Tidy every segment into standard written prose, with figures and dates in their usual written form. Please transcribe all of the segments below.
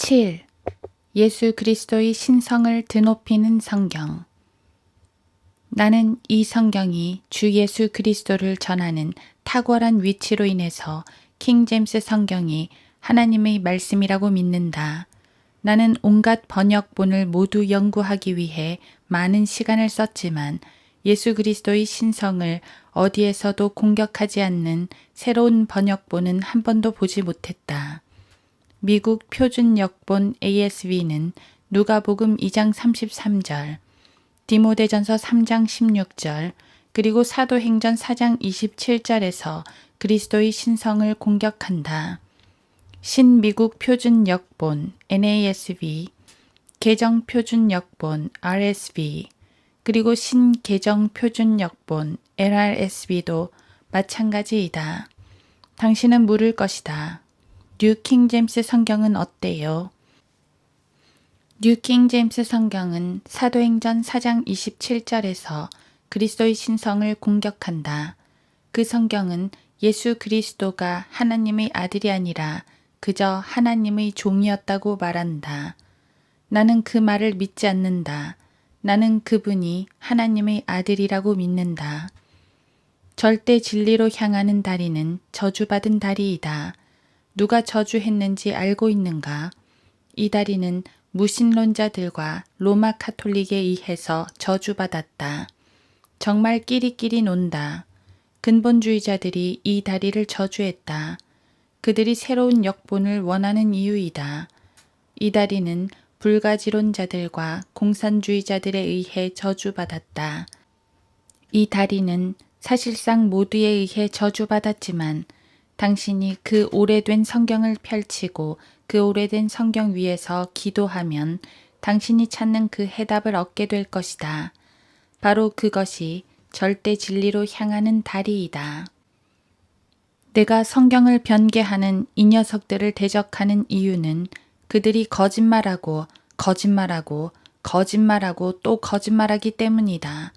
7. 예수 그리스도의 신성을 드높이는 성경. 나는 이 성경이 주 예수 그리스도를 전하는 탁월한 위치로 인해서 킹제임스 성경이 하나님의 말씀이라고 믿는다. 나는 온갖 번역본을 모두 연구하기 위해 많은 시간을 썼지만 예수 그리스도의 신성을 어디에서도 공격하지 않는 새로운 번역본은 한 번도 보지 못했다. 미국 표준 역본 ASV는 누가복음 2장 33절, 디모데전서 3장 16절, 그리고 사도행전 4장 27절에서 그리스도의 신성을 공격한다. 신미국 표준 역본 NASV, 개정 표준 역본 RSV, 그리고 신개정 표준 역본 LRSV도 마찬가지이다. 당신은 물을 것이다. 뉴 킹제임스 성경은 어때요? 뉴 킹제임스 성경은 사도행전 4장 27절에서 그리스도의 신성을 공격한다. 그 성경은 예수 그리스도가 하나님의 아들이 아니라 그저 하나님의 종이었다고 말한다. 나는 그 말을 믿지 않는다. 나는 그분이 하나님의 아들이라고 믿는다. 절대 진리로 향하는 다리는 저주받은 다리이다. 누가 저주했는지 알고 있는가? 이 다리는 무신론자들과 로마 카톨릭에 의해서 저주받았다. 정말 끼리끼리 논다. 근본주의자들이 이 다리를 저주했다. 그들이 새로운 역본을 원하는 이유이다. 이 다리는 불가지론자들과 공산주의자들에 의해 저주받았다. 이 다리는 사실상 모두에 의해 저주받았지만 당신이 그 오래된 성경을 펼치고 그 오래된 성경 위에서 기도하면 당신이 찾는 그 해답을 얻게 될 것이다. 바로 그것이 절대 진리로 향하는 다리이다. 내가 성경을 변개하는 이 녀석들을 대적하는 이유는 그들이 거짓말하고 또 거짓말하기 때문이다.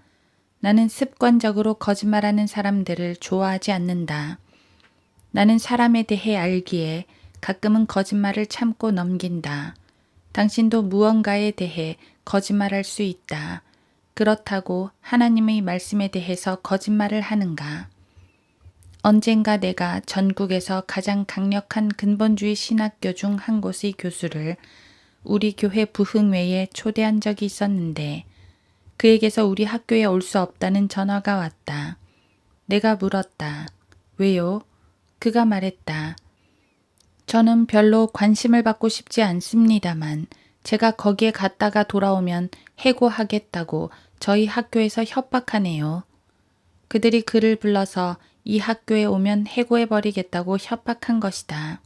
나는 습관적으로 거짓말하는 사람들을 좋아하지 않는다. 나는 사람에 대해 알기에 가끔은 거짓말을 참고 넘긴다. 당신도 무언가에 대해 거짓말할 수 있다. 그렇다고 하나님의 말씀에 대해서 거짓말을 하는가? 언젠가 내가 전국에서 가장 강력한 근본주의 신학교 중 한 곳의 교수를 우리 교회 부흥회에 초대한 적이 있었는데 그에게서 우리 학교에 올 수 없다는 전화가 왔다. 내가 물었다. 왜요? 그가 말했다. 저는 별로 관심을 받고 싶지 않습니다만 제가 거기에 갔다가 돌아오면 해고하겠다고 저희 학교에서 협박하네요. 그들이 그를 불러서 이 학교에 오면 해고해버리겠다고 협박한 것이다.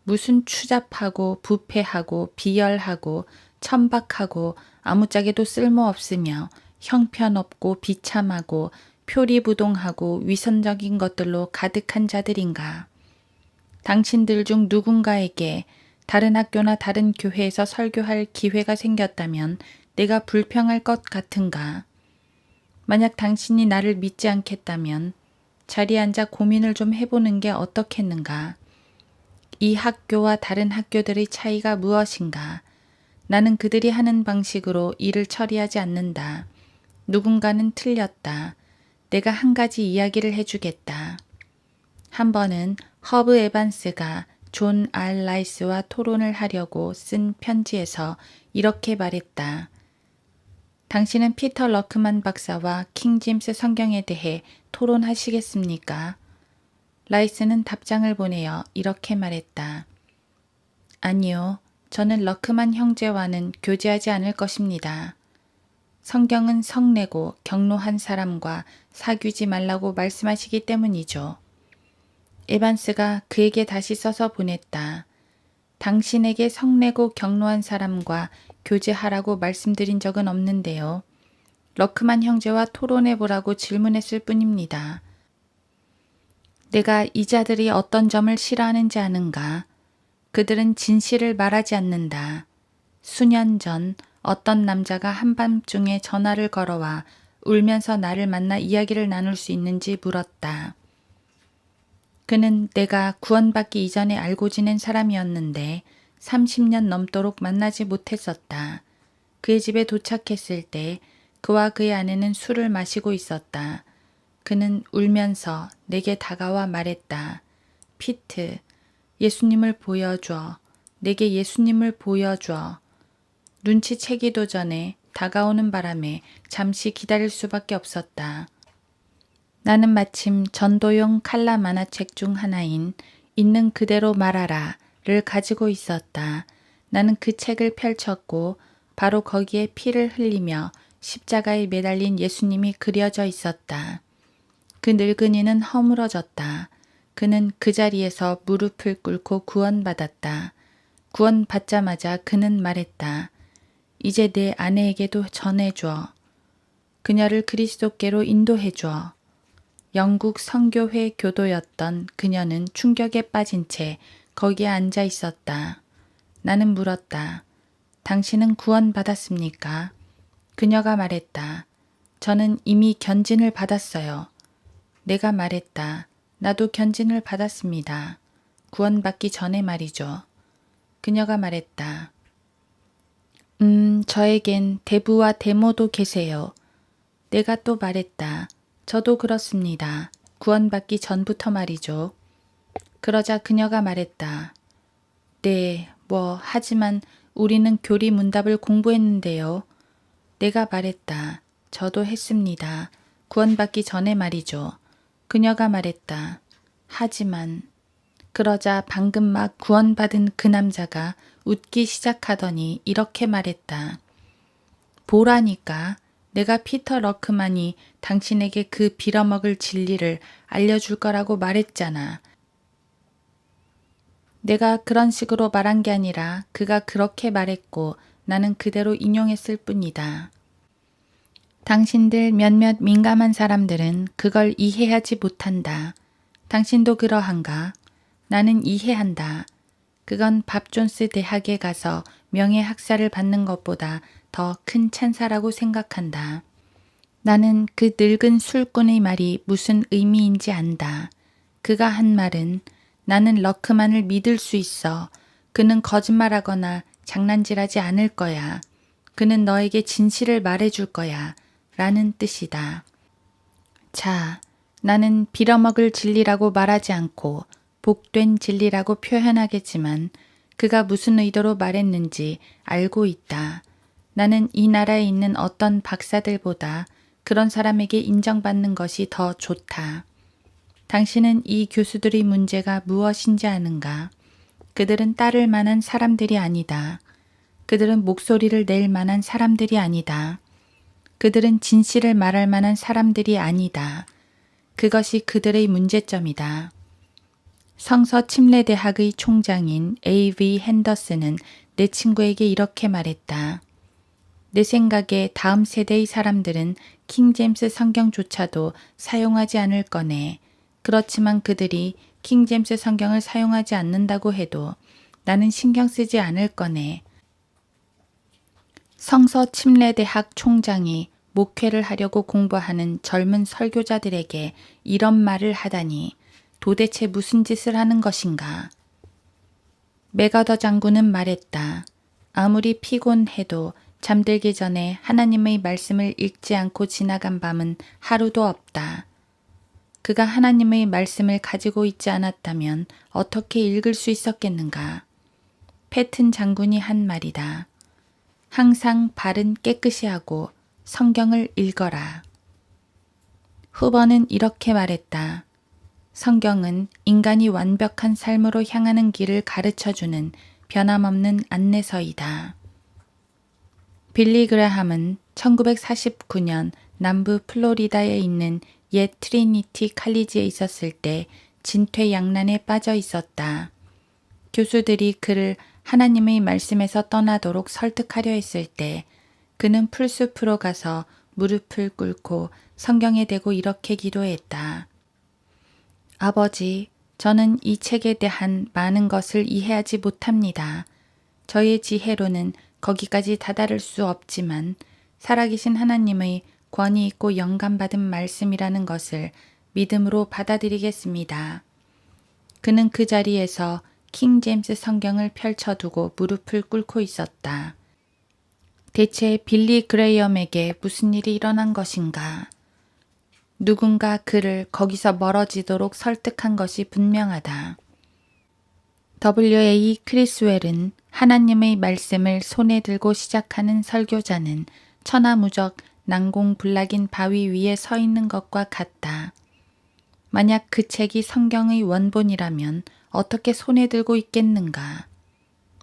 무슨 추잡하고 부패하고 비열하고 천박하고 아무짝에도 쓸모없으며 형편없고 비참하고 표리부동하고 위선적인 것들로 가득한 자들인가. 당신들 중 누군가에게 다른 학교나 다른 교회에서 설교할 기회가 생겼다면 내가 불평할 것 같은가. 만약 당신이 나를 믿지 않겠다면 자리에 앉아 고민을 좀 해보는 게 어떻겠는가. 이 학교와 다른 학교들의 차이가 무엇인가. 나는 그들이 하는 방식으로 일을 처리하지 않는다. 누군가는 틀렸다. 내가 한 가지 이야기를 해주겠다. 한 번은 허브 에반스가 존 R. 라이스와 토론을 하려고 쓴 편지에서 이렇게 말했다. 당신은 피터 러크만 박사와 킹제임스 성경에 대해 토론하시겠습니까? 라이스는 답장을 보내어 이렇게 말했다. 아니요, 저는 러크만 형제와는 교제하지 않을 것입니다. 성경은 성내고 격노한 사람과 사귀지 말라고 말씀하시기 때문이죠. 에반스가 그에게 다시 써서 보냈다. 당신에게 성내고 격노한 사람과 교제하라고 말씀드린 적은 없는데요. 러크만 형제와 토론해보라고 질문했을 뿐입니다. 내가 이 자들이 어떤 점을 싫어하는지 아는가? 그들은 진실을 말하지 않는다. 수년 전 어떤 남자가 한밤중에 전화를 걸어와 울면서 나를 만나 이야기를 나눌 수 있는지 물었다. 그는 내가 구원받기 이전에 알고 지낸 사람이었는데 30년 넘도록 만나지 못했었다. 그의 집에 도착했을 때 그와 그의 아내는 술을 마시고 있었다. 그는 울면서 내게 다가와 말했다. 피트, 예수님을 보여줘. 내게 예수님을 보여줘. 눈치채기도 전에 다가오는 바람에 잠시 기다릴 수밖에 없었다. 나는 마침 전도용 칼라 만화책 중 하나인 있는 그대로 말하라를 가지고 있었다. 나는 그 책을 펼쳤고 바로 거기에 피를 흘리며 십자가에 매달린 예수님이 그려져 있었다. 그 늙은이는 허물어졌다. 그는 그 자리에서 무릎을 꿇고 구원받았다. 구원받자마자 그는 말했다. 이제 내 아내에게도 전해줘. 그녀를 그리스도께로 인도해줘. 영국 선교회 교도였던 그녀는 충격에 빠진 채 거기에 앉아 있었다. 나는 물었다. 당신은 구원받았습니까? 그녀가 말했다. 저는 이미 견진을 받았어요. 내가 말했다. 나도 견진을 받았습니다. 구원받기 전에 말이죠. 그녀가 말했다. 저에겐 대부와 대모도 계세요. 내가 또 말했다. 저도 그렇습니다. 구원받기 전부터 말이죠. 그러자 그녀가 말했다. 네, 하지만 우리는 교리 문답을 공부했는데요. 내가 말했다. 저도 했습니다. 구원받기 전에 말이죠. 그녀가 말했다. 하지만 그러자 방금 막 구원받은 그 남자가 웃기 시작하더니 이렇게 말했다. 보라니까 내가 피터 러크만이 당신에게 그 빌어먹을 진리를 알려줄 거라고 말했잖아. 내가 그런 식으로 말한 게 아니라 그가 그렇게 말했고 나는 그대로 인용했을 뿐이다. 당신들 몇몇 민감한 사람들은 그걸 이해하지 못한다. 당신도 그러한가? 나는 이해한다. 그건 밥 존스 대학에 가서 명예학사를 받는 것보다 더 큰 찬사라고 생각한다. 나는 그 늙은 술꾼의 말이 무슨 의미인지 안다. 그가 한 말은 나는 러크만을 믿을 수 있어. 그는 거짓말하거나 장난질하지 않을 거야. 그는 너에게 진실을 말해줄 거야. 라는 뜻이다. 자, 나는 빌어먹을 진리라고 말하지 않고 복된 진리라고 표현하겠지만 그가 무슨 의도로 말했는지 알고 있다. 나는 이 나라에 있는 어떤 박사들보다 그런 사람에게 인정받는 것이 더 좋다. 당신은 이 교수들의 문제가 무엇인지 아는가? 그들은 따를 만한 사람들이 아니다. 그들은 목소리를 낼 만한 사람들이 아니다. 그들은 진실을 말할 만한 사람들이 아니다. 그것이 그들의 문제점이다. 성서 침례대학의 총장인 A.V. 핸더슨은 내 친구에게 이렇게 말했다. 내 생각에 다음 세대의 사람들은 킹제임스 성경조차도 사용하지 않을 거네. 그렇지만 그들이 킹제임스 성경을 사용하지 않는다고 해도 나는 신경 쓰지 않을 거네. 성서 침례대학 총장이 목회를 하려고 공부하는 젊은 설교자들에게 이런 말을 하다니 도대체 무슨 짓을 하는 것인가? 맥어더 장군은 말했다. 아무리 피곤해도 잠들기 전에 하나님의 말씀을 읽지 않고 지나간 밤은 하루도 없다. 그가 하나님의 말씀을 가지고 있지 않았다면 어떻게 읽을 수 있었겠는가? 패튼 장군이 한 말이다. 항상 발은 깨끗이 하고 성경을 읽어라. 후보는 이렇게 말했다. 성경은 인간이 완벽한 삶으로 향하는 길을 가르쳐주는 변함없는 안내서이다. 빌리 그레함은 1949년 남부 플로리다에 있는 옛 트리니티 칼리지에 있었을 때 진퇴양난에 빠져 있었다. 교수들이 그를 하나님의 말씀에서 떠나도록 설득하려 했을 때 그는 풀숲으로 가서 무릎을 꿇고 성경에 대고 이렇게 기도했다. 아버지, 저는 이 책에 대한 많은 것을 이해하지 못합니다. 저의 지혜로는 거기까지 다다를 수 없지만 살아계신 하나님의 권위 있고 영감받은 말씀이라는 것을 믿음으로 받아들이겠습니다. 그는 그 자리에서 킹제임스 성경을 펼쳐두고 무릎을 꿇고 있었다. 대체 빌리 그레이엄에게 무슨 일이 일어난 것인가? 누군가 그를 거기서 멀어지도록 설득한 것이 분명하다. W.A. 크리스웰은 하나님의 말씀을 손에 들고 시작하는 설교자는 천하무적 난공불락인 바위 위에 서 있는 것과 같다. 만약 그 책이 성경의 원본이라면 어떻게 손에 들고 있겠는가?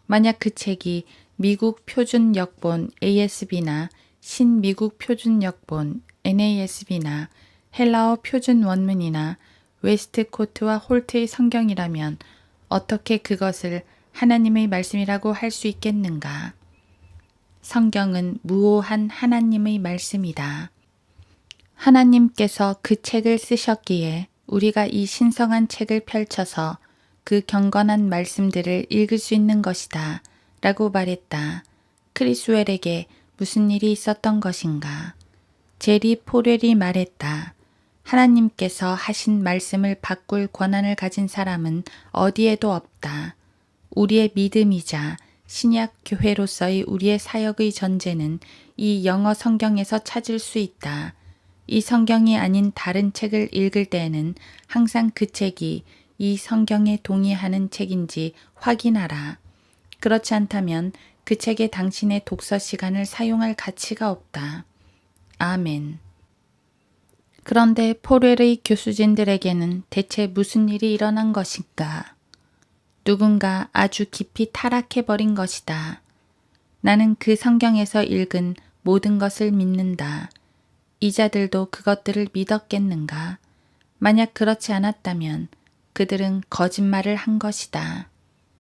만약 그 책이 미국 표준 역본 ASB나 신미국 표준 역본 NASB나 헬라어 표준 원문이나 웨스트코트와 홀트의 성경이라면 어떻게 그것을 하나님의 말씀이라고 할 수 있겠는가? 성경은 무오한 하나님의 말씀이다. 하나님께서 그 책을 쓰셨기에 우리가 이 신성한 책을 펼쳐서 그 경건한 말씀들을 읽을 수 있는 것이다 라고 말했다. 크리스웰에게 무슨 일이 있었던 것인가? 제리 포렐이 말했다. 하나님께서 하신 말씀을 바꿀 권한을 가진 사람은 어디에도 없다. 우리의 믿음이자 신약 교회로서의 우리의 사역의 전제는 이 영어 성경에서 찾을 수 있다. 이 성경이 아닌 다른 책을 읽을 때에는 항상 그 책이 이 성경에 동의하는 책인지 확인하라. 그렇지 않다면 그 책에 당신의 독서 시간을 사용할 가치가 없다. 아멘. 그런데 포렐의 교수진들에게는 대체 무슨 일이 일어난 것인가? 누군가 아주 깊이 타락해버린 것이다. 나는 그 성경에서 읽은 모든 것을 믿는다. 이자들도 그것들을 믿었겠는가? 만약 그렇지 않았다면 그들은 거짓말을 한 것이다.